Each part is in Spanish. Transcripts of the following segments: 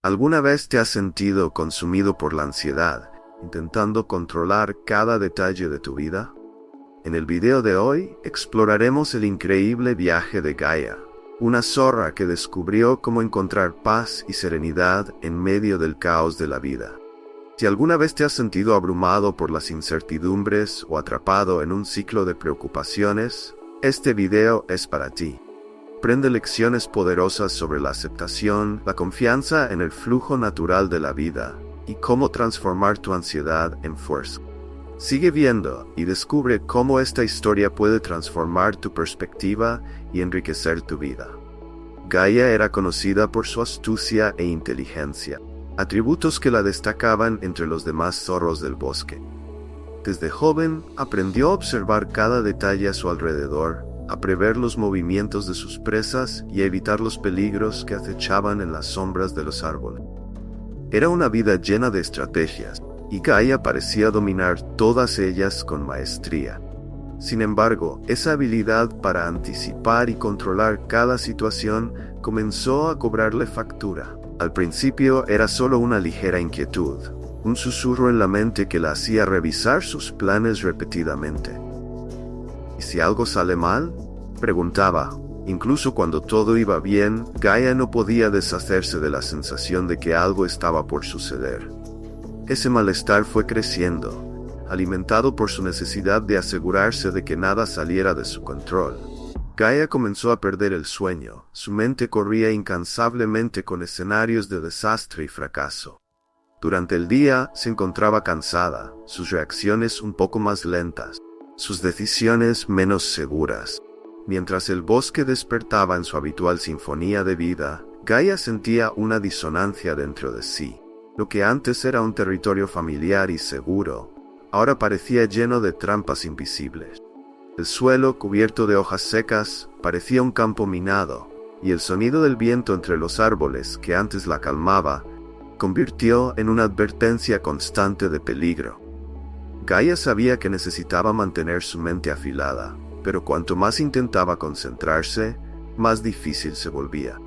¿Alguna vez te has sentido consumido por la ansiedad, intentando controlar cada detalle de tu vida? En el video de hoy exploraremos el increíble viaje de Gaia, una zorra que descubrió cómo encontrar paz y serenidad en medio del caos de la vida. Si alguna vez te has sentido abrumado por las incertidumbres o atrapado en un ciclo de preocupaciones, este video es para ti. Aprende lecciones poderosas sobre la aceptación, la confianza en el flujo natural de la vida y cómo transformar tu ansiedad en fuerza. Sigue viendo y descubre cómo esta historia puede transformar tu perspectiva y enriquecer tu vida. Gaia era conocida por su astucia e inteligencia, atributos que la destacaban entre los demás zorros del bosque. Desde joven, aprendió a observar cada detalle a su alrededor, a prever los movimientos de sus presas y a evitar los peligros que acechaban en las sombras de los árboles. Era una vida llena de estrategias, y Gaia parecía dominar todas ellas con maestría. Sin embargo, esa habilidad para anticipar y controlar cada situación comenzó a cobrarle factura. Al principio era solo una ligera inquietud, un susurro en la mente que la hacía revisar sus planes repetidamente. ¿Y si algo sale mal?, preguntaba. Incluso cuando todo iba bien, Gaia no podía deshacerse de la sensación de que algo estaba por suceder. Ese malestar fue creciendo, alimentado por su necesidad de asegurarse de que nada saliera de su control. Gaia comenzó a perder el sueño, su mente corría incansablemente con escenarios de desastre y fracaso. Durante el día se encontraba cansada, sus reacciones un poco más lentas, sus decisiones menos seguras. Mientras el bosque despertaba en su habitual sinfonía de vida, Gaia sentía una disonancia dentro de sí. Lo que antes era un territorio familiar y seguro, ahora parecía lleno de trampas invisibles. El suelo, cubierto de hojas secas, parecía un campo minado, y el sonido del viento entre los árboles, que antes la calmaba, convirtió en una advertencia constante de peligro. Gaia sabía que necesitaba mantener su mente afilada, pero cuanto más intentaba concentrarse, más difícil se volvía.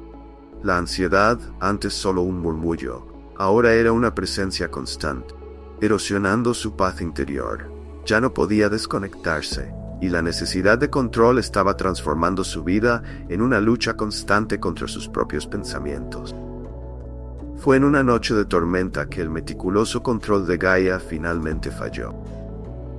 La ansiedad, antes solo un murmullo, ahora era una presencia constante, erosionando su paz interior. Ya no podía desconectarse, y la necesidad de control estaba transformando su vida en una lucha constante contra sus propios pensamientos. Fue en una noche de tormenta que el meticuloso control de Gaia finalmente falló.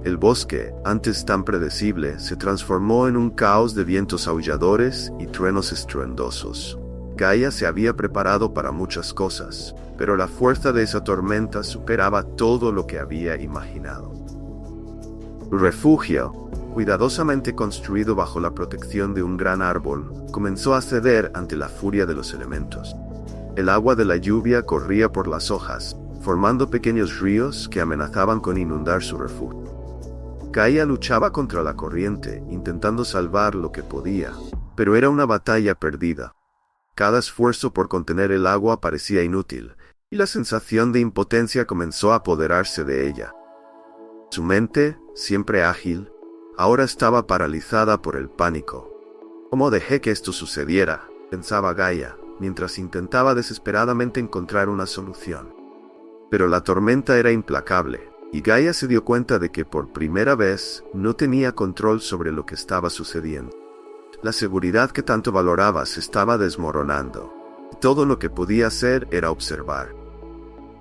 El bosque, antes tan predecible, se transformó en un caos de vientos aulladores y truenos estruendosos. Gaia se había preparado para muchas cosas, pero la fuerza de esa tormenta superaba todo lo que había imaginado. Su refugio, cuidadosamente construido bajo la protección de un gran árbol, comenzó a ceder ante la furia de los elementos. El agua de la lluvia corría por las hojas, formando pequeños ríos que amenazaban con inundar su refugio. Gaia luchaba contra la corriente, intentando salvar lo que podía, pero era una batalla perdida. Cada esfuerzo por contener el agua parecía inútil, y la sensación de impotencia comenzó a apoderarse de ella. Su mente, siempre ágil, ahora estaba paralizada por el pánico. ¿Cómo dejé que esto sucediera?, pensaba Gaia, mientras intentaba desesperadamente encontrar una solución. Pero la tormenta era implacable, y Gaia se dio cuenta de que por primera vez no tenía control sobre lo que estaba sucediendo. La seguridad que tanto valoraba se estaba desmoronando. Todo lo que podía hacer era observar.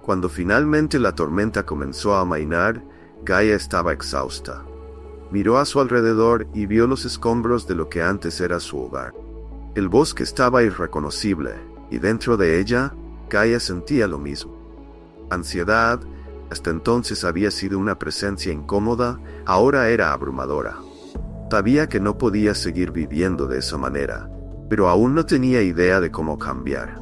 Cuando finalmente la tormenta comenzó a amainar, Gaia estaba exhausta. Miró a su alrededor y vio los escombros de lo que antes era su hogar. El bosque estaba irreconocible, y dentro de ella, Gaia sentía lo mismo. Ansiedad, hasta entonces había sido una presencia incómoda, ahora era abrumadora. Sabía que no podía seguir viviendo de esa manera, pero aún no tenía idea de cómo cambiar.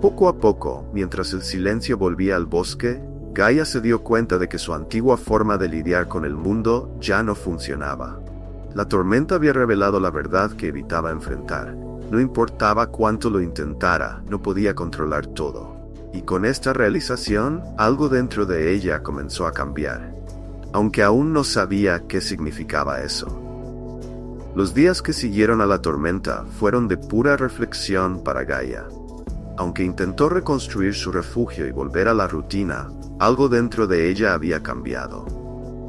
Poco a poco, mientras el silencio volvía al bosque, Gaia se dio cuenta de que su antigua forma de lidiar con el mundo ya no funcionaba. La tormenta había revelado la verdad que evitaba enfrentar. No importaba cuánto lo intentara, no podía controlar todo. Y con esta realización, algo dentro de ella comenzó a cambiar, aunque aún no sabía qué significaba eso. Los días que siguieron a la tormenta fueron de pura reflexión para Gaia. Aunque intentó reconstruir su refugio y volver a la rutina, algo dentro de ella había cambiado.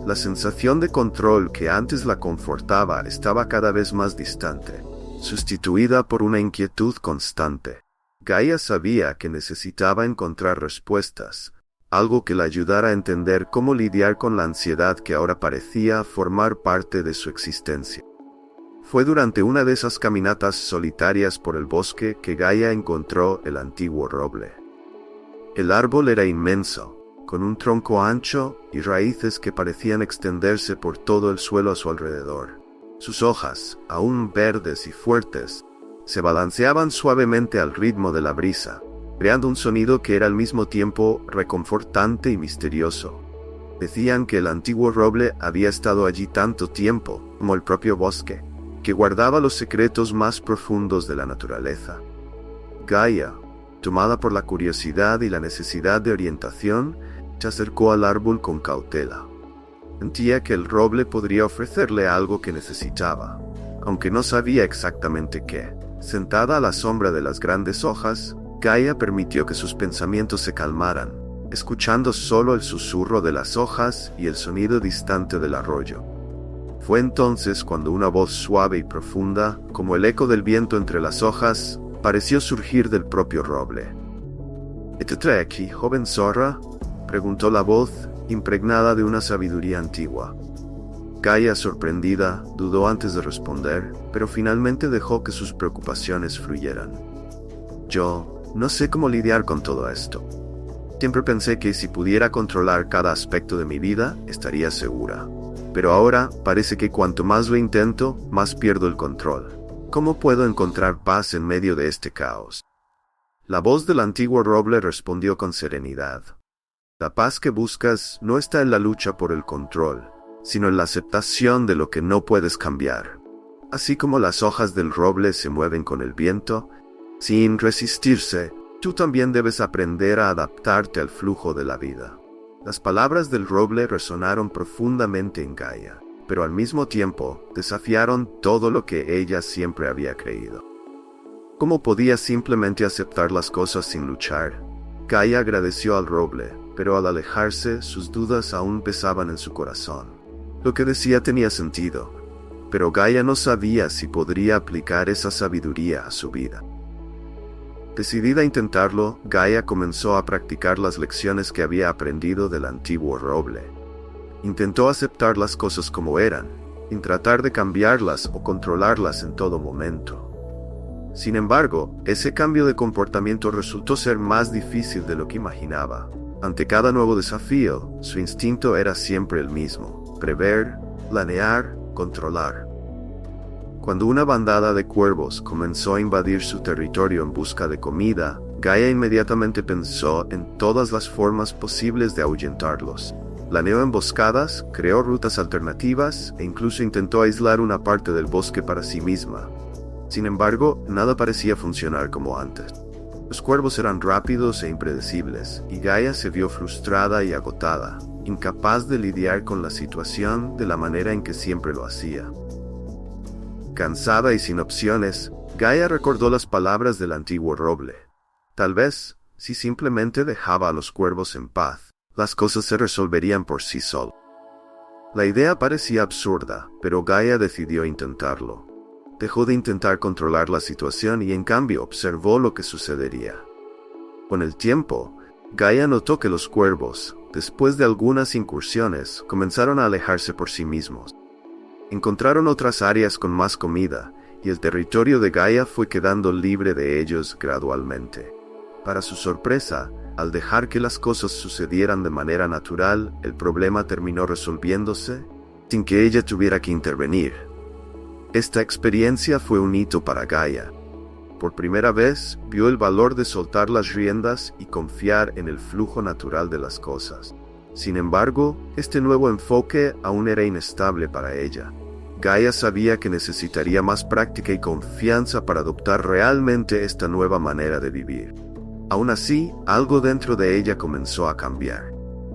La sensación de control que antes la confortaba estaba cada vez más distante, sustituida por una inquietud constante. Gaia sabía que necesitaba encontrar respuestas, algo que la ayudara a entender cómo lidiar con la ansiedad que ahora parecía formar parte de su existencia. Fue durante una de esas caminatas solitarias por el bosque que Gaia encontró el antiguo roble. El árbol era inmenso, con un tronco ancho y raíces que parecían extenderse por todo el suelo a su alrededor. Sus hojas, aún verdes y fuertes, se balanceaban suavemente al ritmo de la brisa, creando un sonido que era al mismo tiempo reconfortante y misterioso. Decían que el antiguo roble había estado allí tanto tiempo como el propio bosque, que guardaba los secretos más profundos de la naturaleza. Gaia, tomada por la curiosidad y la necesidad de orientación, se acercó al árbol con cautela. Sentía que el roble podría ofrecerle algo que necesitaba, aunque no sabía exactamente qué. Sentada a la sombra de las grandes hojas, Gaia permitió que sus pensamientos se calmaran, escuchando solo el susurro de las hojas y el sonido distante del arroyo. Fue entonces cuando una voz suave y profunda, como el eco del viento entre las hojas, pareció surgir del propio roble. «¿Qué te trae aquí, joven zorra?», preguntó la voz, impregnada de una sabiduría antigua. Gaia, sorprendida, dudó antes de responder, pero finalmente dejó que sus preocupaciones fluyeran. «Yo no sé cómo lidiar con todo esto. Siempre pensé que si pudiera controlar cada aspecto de mi vida, estaría segura. Pero ahora parece que cuanto más lo intento, más pierdo el control. ¿Cómo puedo encontrar paz en medio de este caos?». La voz del antiguo roble respondió con serenidad. «La paz que buscas no está en la lucha por el control, sino en la aceptación de lo que no puedes cambiar. Así como las hojas del roble se mueven con el viento, sin resistirse, tú también debes aprender a adaptarte al flujo de la vida». Las palabras del roble resonaron profundamente en Gaia, pero al mismo tiempo desafiaron todo lo que ella siempre había creído. ¿Cómo podía simplemente aceptar las cosas sin luchar? Gaia agradeció al roble, pero al alejarse, sus dudas aún pesaban en su corazón. Lo que decía tenía sentido, pero Gaia no sabía si podría aplicar esa sabiduría a su vida. Decidida a intentarlo, Gaia comenzó a practicar las lecciones que había aprendido del antiguo roble. Intentó aceptar las cosas como eran, sin tratar de cambiarlas o controlarlas en todo momento. Sin embargo, ese cambio de comportamiento resultó ser más difícil de lo que imaginaba. Ante cada nuevo desafío, su instinto era siempre el mismo: prever, planear, controlar. Cuando una bandada de cuervos comenzó a invadir su territorio en busca de comida, Gaia inmediatamente pensó en todas las formas posibles de ahuyentarlos. Planeó emboscadas, creó rutas alternativas e incluso intentó aislar una parte del bosque para sí misma. Sin embargo, nada parecía funcionar como antes. Los cuervos eran rápidos e impredecibles, y Gaia se vio frustrada y agotada, incapaz de lidiar con la situación de la manera en que siempre lo hacía. Cansada y sin opciones, Gaia recordó las palabras del antiguo roble. Tal vez, si simplemente dejaba a los cuervos en paz, las cosas se resolverían por sí solas. La idea parecía absurda, pero Gaia decidió intentarlo. Dejó de intentar controlar la situación y en cambio observó lo que sucedería. Con el tiempo, Gaia notó que los cuervos, después de algunas incursiones, comenzaron a alejarse por sí mismos. Encontraron otras áreas con más comida, y el territorio de Gaia fue quedando libre de ellos gradualmente. Para su sorpresa, al dejar que las cosas sucedieran de manera natural, el problema terminó resolviéndose sin que ella tuviera que intervenir. Esta experiencia fue un hito para Gaia. Por primera vez, vio el valor de soltar las riendas y confiar en el flujo natural de las cosas. Sin embargo, este nuevo enfoque aún era inestable para ella. Gaia sabía que necesitaría más práctica y confianza para adoptar realmente esta nueva manera de vivir. Aún así, algo dentro de ella comenzó a cambiar,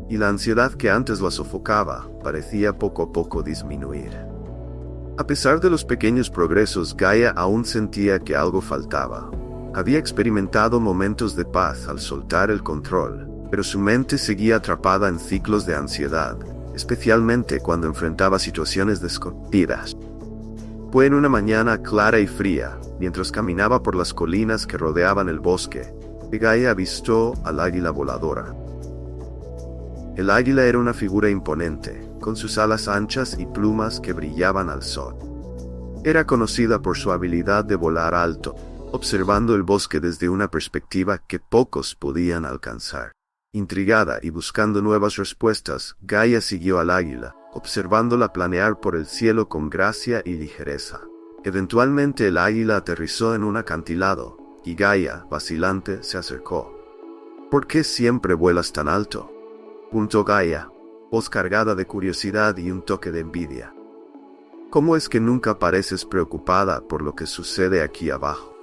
y la ansiedad que antes la sofocaba parecía poco a poco disminuir. A pesar de los pequeños progresos, Gaia aún sentía que algo faltaba. Había experimentado momentos de paz al soltar el control, pero su mente seguía atrapada en ciclos de ansiedad, especialmente cuando enfrentaba situaciones desconocidas. Fue en una mañana clara y fría, mientras caminaba por las colinas que rodeaban el bosque, que Gaia avistó al águila voladora. El águila era una figura imponente, con sus alas anchas y plumas que brillaban al sol. Era conocida por su habilidad de volar alto, observando el bosque desde una perspectiva que pocos podían alcanzar. Intrigada y buscando nuevas respuestas, Gaia siguió al águila, observándola planear por el cielo con gracia y ligereza. Eventualmente el águila aterrizó en un acantilado, y Gaia, vacilante, se acercó. ¿Por qué siempre vuelas tan alto?, preguntó Gaia, voz cargada de curiosidad y un toque de envidia. ¿Cómo es que nunca pareces preocupada por lo que sucede aquí abajo?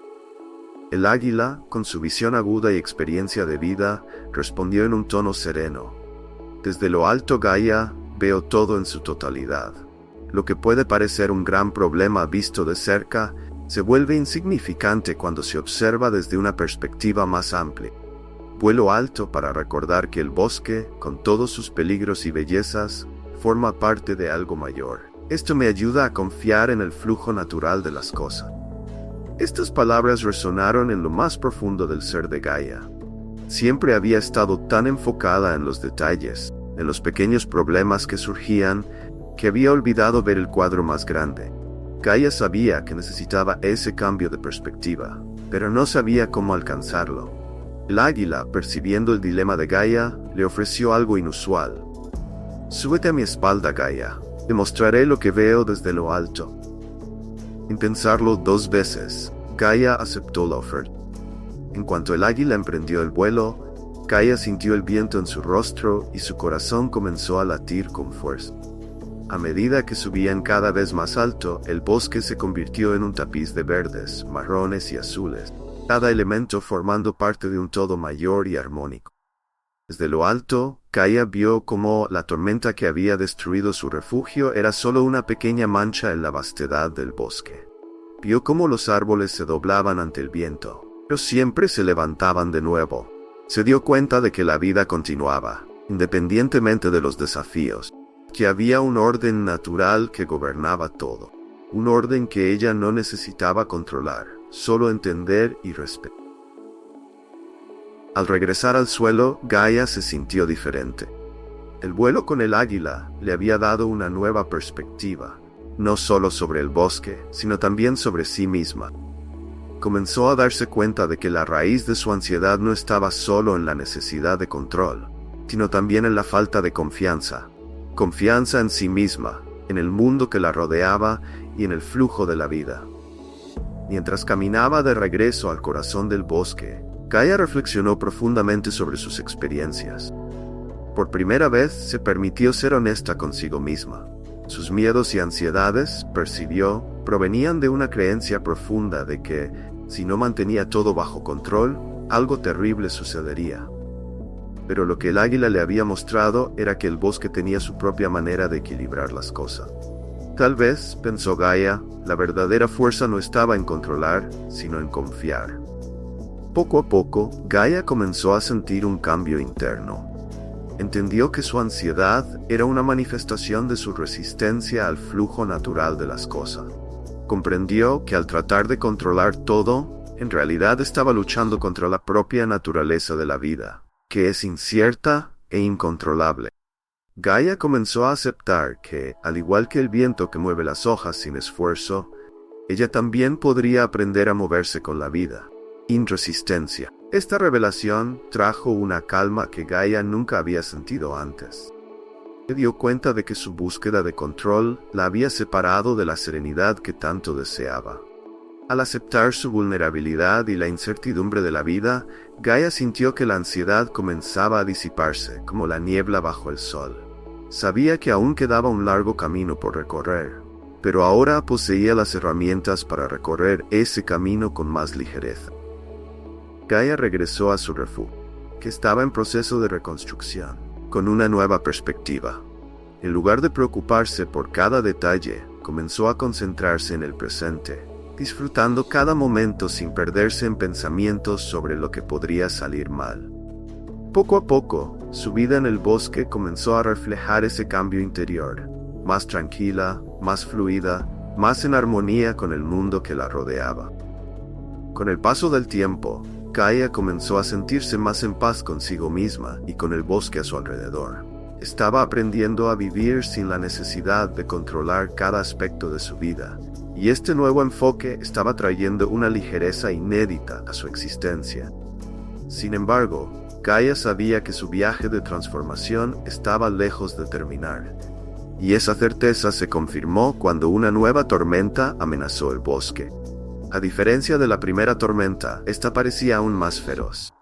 El águila, con su visión aguda y experiencia de vida, respondió en un tono sereno. Desde lo alto, Gaia, veo todo en su totalidad. Lo que puede parecer un gran problema visto de cerca, se vuelve insignificante cuando se observa desde una perspectiva más amplia. Vuelo alto para recordar que el bosque, con todos sus peligros y bellezas, forma parte de algo mayor. Esto me ayuda a confiar en el flujo natural de las cosas. Estas palabras resonaron en lo más profundo del ser de Gaia. Siempre había estado tan enfocada en los detalles, en los pequeños problemas que surgían, que había olvidado ver el cuadro más grande. Gaia sabía que necesitaba ese cambio de perspectiva, pero no sabía cómo alcanzarlo. El águila, percibiendo el dilema de Gaia, le ofreció algo inusual. «Súbete a mi espalda, Gaia. Te mostraré lo que veo desde lo alto». Sin pensarlo 2 veces, Gaia aceptó la oferta. En cuanto el águila emprendió el vuelo, Gaia sintió el viento en su rostro y su corazón comenzó a latir con fuerza. A medida que subían cada vez más alto, el bosque se convirtió en un tapiz de verdes, marrones y azules, cada elemento formando parte de un todo mayor y armónico. Desde lo alto, Gaia vio cómo la tormenta que había destruido su refugio era solo una pequeña mancha en la vastedad del bosque. Vio cómo los árboles se doblaban ante el viento, pero siempre se levantaban de nuevo. Se dio cuenta de que la vida continuaba, independientemente de los desafíos, que había un orden natural que gobernaba todo, un orden que ella no necesitaba controlar, solo entender y respetar. Al regresar al suelo, Gaia se sintió diferente. El vuelo con el águila le había dado una nueva perspectiva, no solo sobre el bosque, sino también sobre sí misma. Comenzó a darse cuenta de que la raíz de su ansiedad no estaba solo en la necesidad de control, sino también en la falta de confianza. Confianza en sí misma, en el mundo que la rodeaba y en el flujo de la vida. Mientras caminaba de regreso al corazón del bosque, Gaia reflexionó profundamente sobre sus experiencias. Por primera vez se permitió ser honesta consigo misma. Sus miedos y ansiedades, percibió, provenían de una creencia profunda de que, si no mantenía todo bajo control, algo terrible sucedería. Pero lo que el águila le había mostrado era que el bosque tenía su propia manera de equilibrar las cosas. Tal vez, pensó Gaia, la verdadera fuerza no estaba en controlar, sino en confiar. Poco a poco, Gaia comenzó a sentir un cambio interno. Entendió que su ansiedad era una manifestación de su resistencia al flujo natural de las cosas. Comprendió que al tratar de controlar todo, en realidad estaba luchando contra la propia naturaleza de la vida, que es incierta e incontrolable. Gaia comenzó a aceptar que, al igual que el viento que mueve las hojas sin esfuerzo, ella también podría aprender a moverse con la vida, sin resistencia. Esta revelación trajo una calma que Gaia nunca había sentido antes. Se dio cuenta de que su búsqueda de control la había separado de la serenidad que tanto deseaba. Al aceptar su vulnerabilidad y la incertidumbre de la vida, Gaia sintió que la ansiedad comenzaba a disiparse, como la niebla bajo el sol. Sabía que aún quedaba un largo camino por recorrer, pero ahora poseía las herramientas para recorrer ese camino con más ligereza. Gaia regresó a su refugio, que estaba en proceso de reconstrucción, con una nueva perspectiva. En lugar de preocuparse por cada detalle, comenzó a concentrarse en el presente, disfrutando cada momento sin perderse en pensamientos sobre lo que podría salir mal. Poco a poco, su vida en el bosque comenzó a reflejar ese cambio interior, más tranquila, más fluida, más en armonía con el mundo que la rodeaba. Con el paso del tiempo, Gaia comenzó a sentirse más en paz consigo misma y con el bosque a su alrededor. Estaba aprendiendo a vivir sin la necesidad de controlar cada aspecto de su vida, y este nuevo enfoque estaba trayendo una ligereza inédita a su existencia. Sin embargo, Gaia sabía que su viaje de transformación estaba lejos de terminar, y esa certeza se confirmó cuando una nueva tormenta amenazó el bosque. A diferencia de la primera tormenta, esta parecía aún más feroz.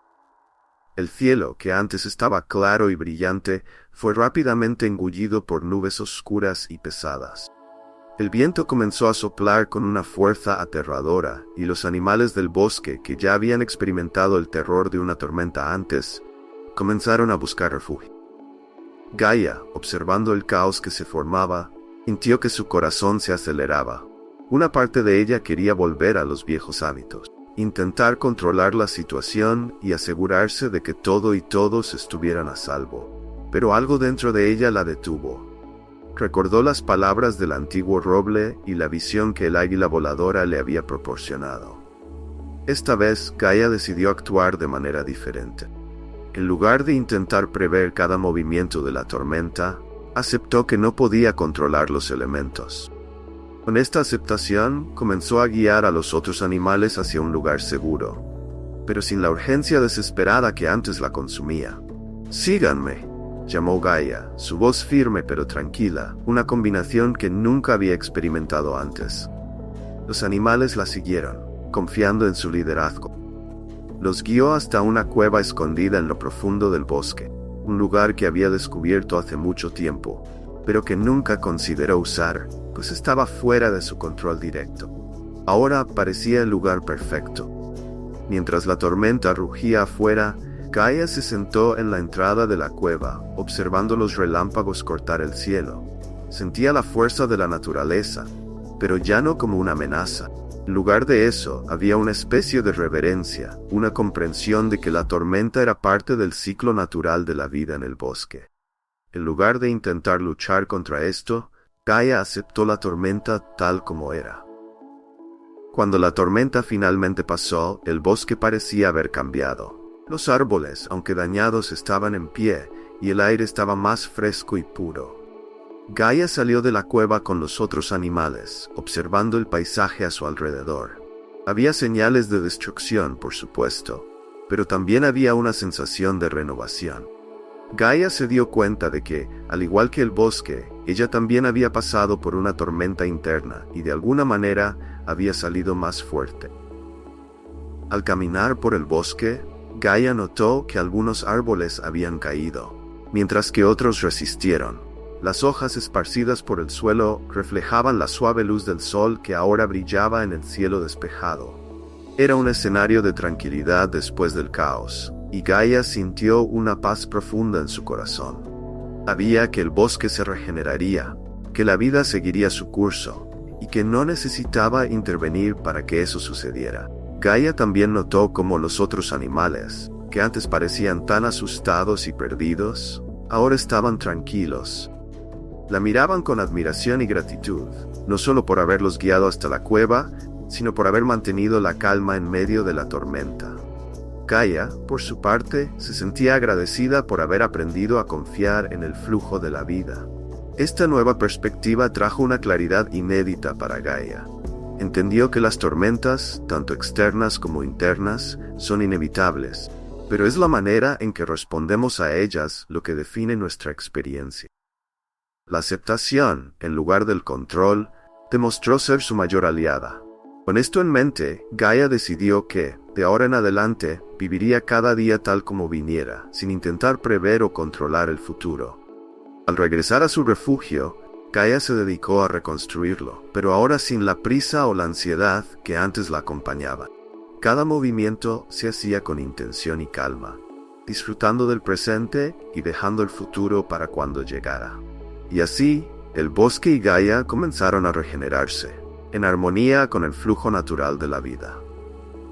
El cielo, que antes estaba claro y brillante, fue rápidamente engullido por nubes oscuras y pesadas. El viento comenzó a soplar con una fuerza aterradora, y los animales del bosque, que ya habían experimentado el terror de una tormenta antes, comenzaron a buscar refugio. Gaia, observando el caos que se formaba, sintió que su corazón se aceleraba. Una parte de ella quería volver a los viejos hábitos, intentar controlar la situación y asegurarse de que todo y todos estuvieran a salvo. Pero algo dentro de ella la detuvo. Recordó las palabras del antiguo roble y la visión que el águila voladora le había proporcionado. Esta vez, Gaia decidió actuar de manera diferente. En lugar de intentar prever cada movimiento de la tormenta, aceptó que no podía controlar los elementos. Con esta aceptación, comenzó a guiar a los otros animales hacia un lugar seguro, pero sin la urgencia desesperada que antes la consumía. «Síganme», llamó Gaia, su voz firme pero tranquila, una combinación que nunca había experimentado antes. Los animales la siguieron, confiando en su liderazgo. Los guió hasta una cueva escondida en lo profundo del bosque, un lugar que había descubierto hace mucho tiempo, pero que nunca consideró usar, pues estaba fuera de su control directo. Ahora parecía el lugar perfecto. Mientras la tormenta rugía afuera, Gaia se sentó en la entrada de la cueva, observando los relámpagos cortar el cielo. Sentía la fuerza de la naturaleza, pero ya no como una amenaza. En lugar de eso, había una especie de reverencia, una comprensión de que la tormenta era parte del ciclo natural de la vida en el bosque. En lugar de intentar luchar contra esto, Gaia aceptó la tormenta tal como era. Cuando la tormenta finalmente pasó, el bosque parecía haber cambiado. Los árboles, aunque dañados, estaban en pie, y el aire estaba más fresco y puro. Gaia salió de la cueva con los otros animales, observando el paisaje a su alrededor. Había señales de destrucción, por supuesto, pero también había una sensación de renovación. Gaia se dio cuenta de que, al igual que el bosque, ella también había pasado por una tormenta interna y de alguna manera había salido más fuerte. Al caminar por el bosque, Gaia notó que algunos árboles habían caído, mientras que otros resistieron. Las hojas esparcidas por el suelo reflejaban la suave luz del sol que ahora brillaba en el cielo despejado. Era un escenario de tranquilidad después del caos, y Gaia sintió una paz profunda en su corazón. Sabía que el bosque se regeneraría, que la vida seguiría su curso, y que no necesitaba intervenir para que eso sucediera. Gaia también notó cómo los otros animales, que antes parecían tan asustados y perdidos, ahora estaban tranquilos. La miraban con admiración y gratitud, no solo por haberlos guiado hasta la cueva, sino por haber mantenido la calma en medio de la tormenta. Gaia, por su parte, se sentía agradecida por haber aprendido a confiar en el flujo de la vida. Esta nueva perspectiva trajo una claridad inédita para Gaia. Entendió que las tormentas, tanto externas como internas, son inevitables, pero es la manera en que respondemos a ellas lo que define nuestra experiencia. La aceptación, en lugar del control, demostró ser su mayor aliada. Con esto en mente, Gaia decidió que, de ahora en adelante, viviría cada día tal como viniera, sin intentar prever o controlar el futuro. Al regresar a su refugio, Gaia se dedicó a reconstruirlo, pero ahora sin la prisa o la ansiedad que antes la acompañaban. Cada movimiento se hacía con intención y calma, disfrutando del presente y dejando el futuro para cuando llegara. Y así, el bosque y Gaia comenzaron a regenerarse. en armonía con el flujo natural de la vida.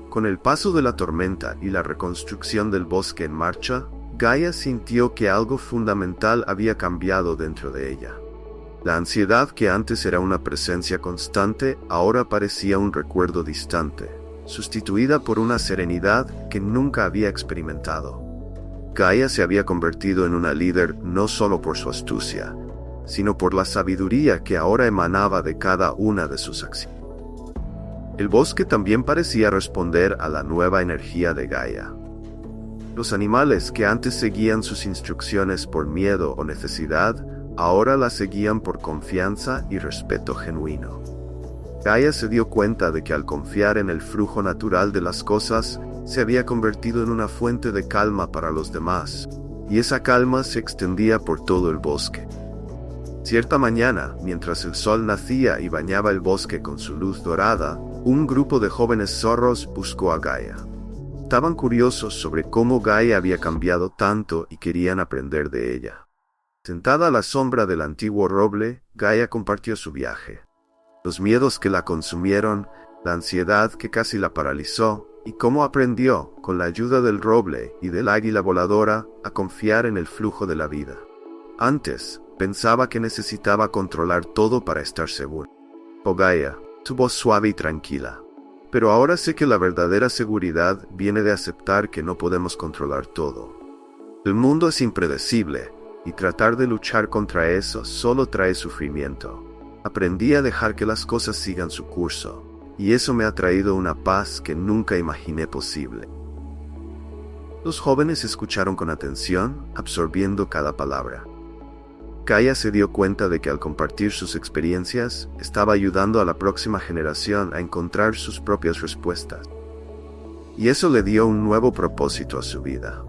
Con el paso de la tormenta y la reconstrucción del bosque en marcha, Gaia sintió que algo fundamental había cambiado dentro de ella. La ansiedad que antes era una presencia constante, ahora parecía un recuerdo distante, sustituida por una serenidad que nunca había experimentado. Gaia se había convertido en una líder no solo por su astucia, sino por la sabiduría que ahora emanaba de cada una de sus acciones. El bosque también parecía responder a la nueva energía de Gaia. Los animales que antes seguían sus instrucciones por miedo o necesidad, ahora las seguían por confianza y respeto genuino. Gaia se dio cuenta de que al confiar en el flujo natural de las cosas, se había convertido en una fuente de calma para los demás, y esa calma se extendía por todo el bosque. Cierta mañana, mientras el sol nacía y bañaba el bosque con su luz dorada, un grupo de jóvenes zorros buscó a Gaia. Estaban curiosos sobre cómo Gaia había cambiado tanto y querían aprender de ella. Sentada a la sombra del antiguo roble, Gaia compartió su viaje. Los miedos que la consumieron, la ansiedad que casi la paralizó, y cómo aprendió, con la ayuda del roble y del águila voladora, a confiar en el flujo de la vida. Antes, pensaba que necesitaba controlar todo para estar seguro. Oh Gaia, tu voz suave y tranquila. Pero ahora sé que la verdadera seguridad viene de aceptar que no podemos controlar todo. El mundo es impredecible, y tratar de luchar contra eso solo trae sufrimiento. Aprendí a dejar que las cosas sigan su curso, y eso me ha traído una paz que nunca imaginé posible. Los jóvenes escucharon con atención, absorbiendo cada palabra. Gaia se dio cuenta de que al compartir sus experiencias, estaba ayudando a la próxima generación a encontrar sus propias respuestas. Y eso le dio un nuevo propósito a su vida.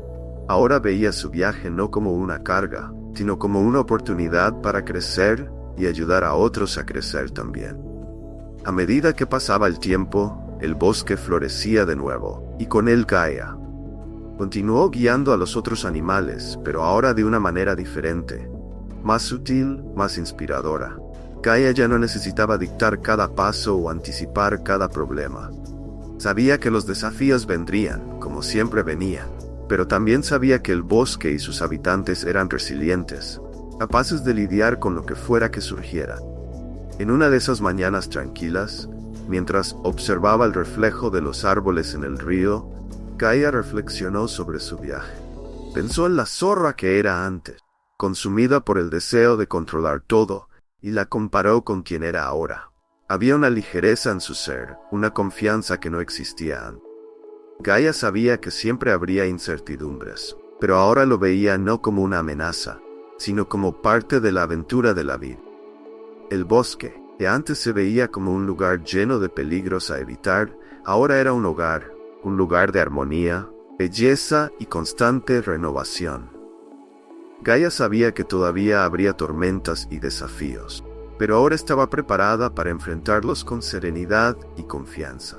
Ahora veía su viaje no como una carga, sino como una oportunidad para crecer y ayudar a otros a crecer también. A medida que pasaba el tiempo, el bosque florecía de nuevo, y con él Gaia. Continuó guiando a los otros animales, pero ahora de una manera diferente. Más sutil, más inspiradora. Gaia ya no necesitaba dictar cada paso o anticipar cada problema. Sabía que los desafíos vendrían, como siempre venían, pero también sabía que el bosque y sus habitantes eran resilientes, capaces de lidiar con lo que fuera que surgiera. En una de esas mañanas tranquilas, mientras observaba el reflejo de los árboles en el río, Gaia reflexionó sobre su viaje. Pensó en la zorra que era antes, consumida por el deseo de controlar todo, y la comparó con quien era ahora. Había una ligereza en su ser, una confianza que no existía antes. Gaia sabía que siempre habría incertidumbres, pero ahora lo veía no como una amenaza, sino como parte de la aventura de la vida. El bosque, que antes se veía como un lugar lleno de peligros a evitar, ahora era un lugar de armonía, belleza y constante renovación. Gaia sabía que todavía habría tormentas y desafíos, pero ahora estaba preparada para enfrentarlos con serenidad y confianza.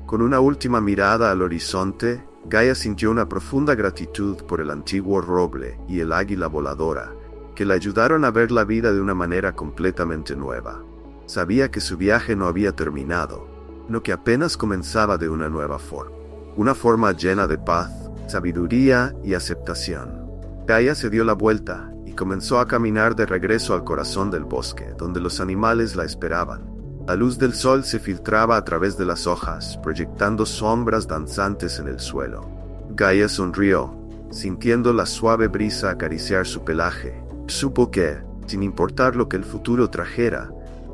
Con una última mirada al horizonte, Gaia sintió una profunda gratitud por el antiguo roble y el águila voladora, que le ayudaron a ver la vida de una manera completamente nueva. Sabía que su viaje no había terminado, sino que apenas comenzaba de una nueva forma. Una forma llena de paz, sabiduría y aceptación. Gaia se dio la vuelta y comenzó a caminar de regreso al corazón del bosque, donde los animales la esperaban. La luz del sol se filtraba a través de las hojas, proyectando sombras danzantes en el suelo. Gaia sonrió, sintiendo la suave brisa acariciar su pelaje. Supo que, sin importar lo que el futuro trajera,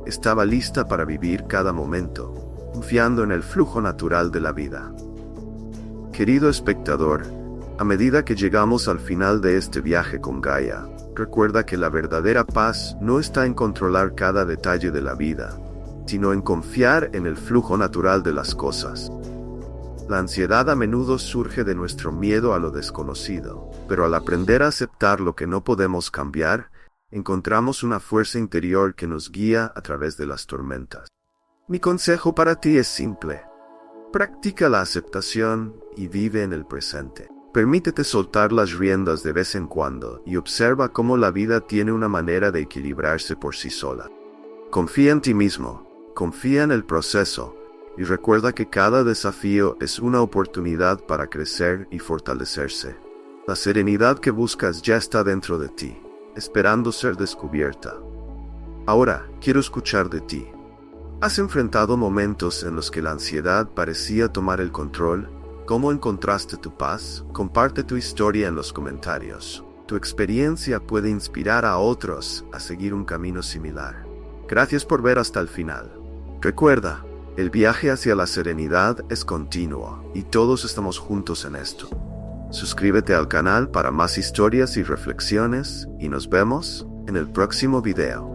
estaba lista para vivir cada momento, confiando en el flujo natural de la vida. Querido espectador, a medida que llegamos al final de este viaje con Gaia, recuerda que la verdadera paz no está en controlar cada detalle de la vida, sino en confiar en el flujo natural de las cosas. La ansiedad a menudo surge de nuestro miedo a lo desconocido, pero al aprender a aceptar lo que no podemos cambiar, encontramos una fuerza interior que nos guía a través de las tormentas. Mi consejo para ti es simple. Practica la aceptación y vive en el presente. Permítete soltar las riendas de vez en cuando y observa cómo la vida tiene una manera de equilibrarse por sí sola. Confía en ti mismo, Confía en el proceso y recuerda que cada desafío es una oportunidad para crecer y fortalecerse. La serenidad que buscas ya está dentro de ti, esperando ser descubierta. Ahora, quiero escuchar de ti. ¿Has enfrentado momentos en los que la ansiedad parecía tomar el control? ¿Cómo encontraste tu paz? Comparte tu historia en los comentarios. Tu experiencia puede inspirar a otros a seguir un camino similar. Gracias por ver hasta el final. Recuerda, el viaje hacia la serenidad es continuo y todos estamos juntos en esto. Suscríbete al canal para más historias y reflexiones y nos vemos en el próximo video.